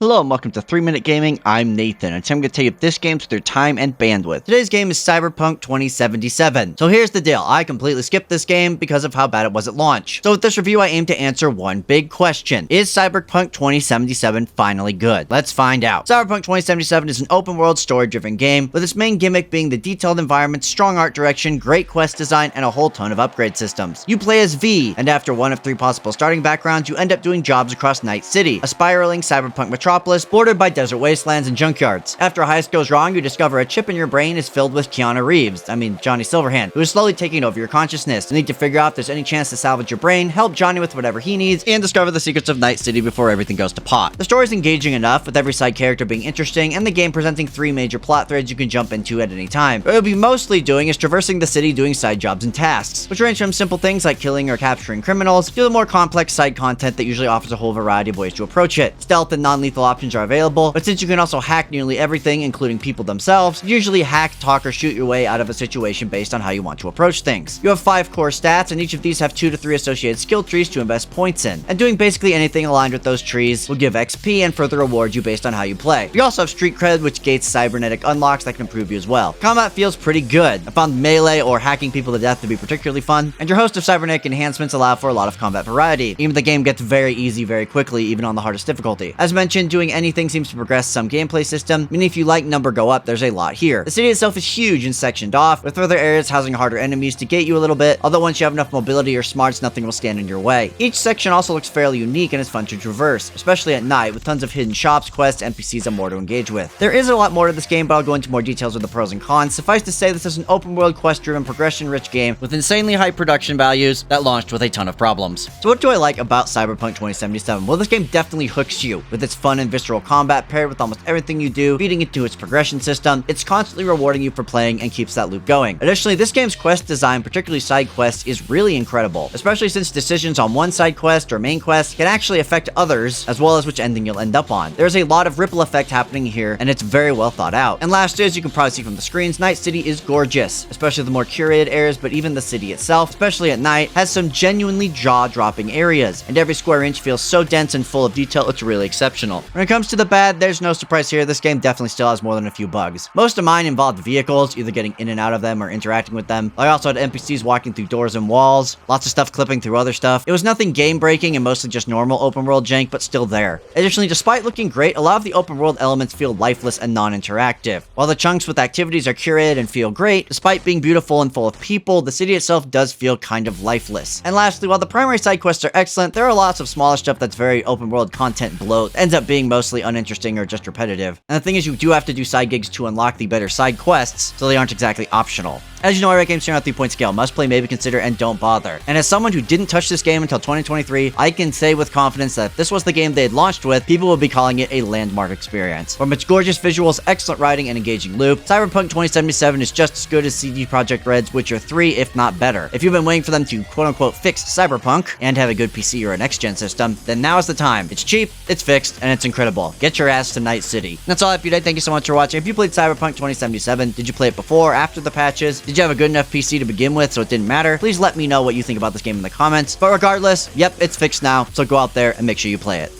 Hello and welcome to 3 Minute Gaming. I'm Nathan, and today I'm going to tell you if this game's worth your time and bandwidth. Today's game is Cyberpunk 2077. So here's the deal, I completely skipped this game because of how bad it was at launch. So with this review, I aim to answer one big question. Is Cyberpunk 2077 finally good? Let's find out. Cyberpunk 2077 is an open world story-driven game, with its main gimmick being the detailed environments, strong art direction, great quest design, and a whole ton of upgrade systems. You play as V, and after one of 3 possible starting backgrounds, you end up doing jobs across Night City, a spiraling cyberpunk metropolis bordered by desert wastelands and junkyards. After a heist goes wrong, you discover a chip in your brain is filled with Johnny Silverhand, who is slowly taking over your consciousness. You need to figure out if there's any chance to salvage your brain, help Johnny with whatever he needs, and discover the secrets of Night City before everything goes to pot. The story is engaging enough, with every side character being interesting, and the game presenting 3 major plot threads you can jump into at any time. What you'll be mostly doing is traversing the city doing side jobs and tasks, which range from simple things like killing or capturing criminals, to the more complex side content that usually offers a whole variety of ways to approach it. Stealth and non-lethal options are available, but since you can also hack nearly everything, including people themselves, you usually hack, talk, or shoot your way out of a situation based on how you want to approach things. You have 5 core stats, and each of these have 2 to 3 associated skill trees to invest points in, and doing basically anything aligned with those trees will give XP and further reward you based on how you play. You also have street cred, which gates cybernetic unlocks that can improve you as well. Combat feels pretty good. I found melee or hacking people to death to be particularly fun, and your host of cybernetic enhancements allow for a lot of combat variety. Even the game gets very easy very quickly, even on the hardest difficulty. As mentioned, doing anything seems to progress some gameplay system, meaning if you like number go up, there's a lot here. The city itself is huge and sectioned off, with further areas housing harder enemies to gate you a little bit, although once you have enough mobility or smarts, nothing will stand in your way. Each section also looks fairly unique and is fun to traverse, especially at night, with tons of hidden shops, quests, NPCs, and more to engage with. There is a lot more to this game, but I'll go into more details with the pros and cons. Suffice to say, this is an open world quest-driven, progression-rich game with insanely high production values that launched with a ton of problems. So what do I like about Cyberpunk 2077? Well, this game definitely hooks you, with its fun and visceral combat paired with almost everything you do, feeding into its progression system. It's constantly rewarding you for playing and keeps that loop going. Additionally, this game's quest design, particularly side quests, is really incredible, especially since decisions on one side quest or main quest can actually affect others, as well as which ending you'll end up on. There's a lot of ripple effect happening here, and it's very well thought out. And lastly, as you can probably see from the screens, Night City is gorgeous, especially the more curated areas, but even the city itself, especially at night, has some genuinely jaw-dropping areas, and every square inch feels so dense and full of detail, it's really exceptional. When it comes to the bad, there's no surprise here. This game definitely still has more than a few bugs. Most of mine involved vehicles, either getting in and out of them or interacting with them. I also had NPCs walking through doors and walls, lots of stuff clipping through other stuff. It was nothing game-breaking and mostly just normal open-world jank, but still there. Additionally, despite looking great, a lot of the open-world elements feel lifeless and non-interactive. While the chunks with activities are curated and feel great, despite being beautiful and full of people, the city itself does feel kind of lifeless. And lastly, while the primary side quests are excellent, there are lots of smaller stuff that's very open-world content bloat, ends up being mostly uninteresting or just repetitive. And the thing is, you do have to do side gigs to unlock the better side quests, so they aren't exactly optional. As you know, I rate games here on a 3-point scale. Must play, maybe consider, and don't bother. And as someone who didn't touch this game until 2023, I can say with confidence that if this was the game they had launched with, people would be calling it a landmark experience. From its gorgeous visuals, excellent writing, and engaging loop, Cyberpunk 2077 is just as good as CD Projekt Red's Witcher 3, if not better. If you've been waiting for them to quote-unquote fix Cyberpunk and have a good PC or a next-gen system, then now is the time. It's cheap, it's fixed, and it's incredible. Get your ass to Night City. That's all I have for you today. Thank you so much for watching. If you played Cyberpunk 2077, did you play it before or after the patches? Did you have a good enough PC to begin with so it didn't matter? Please let me know what you think about this game in the comments. But regardless, yep, it's fixed now, so go out there and make sure you play it.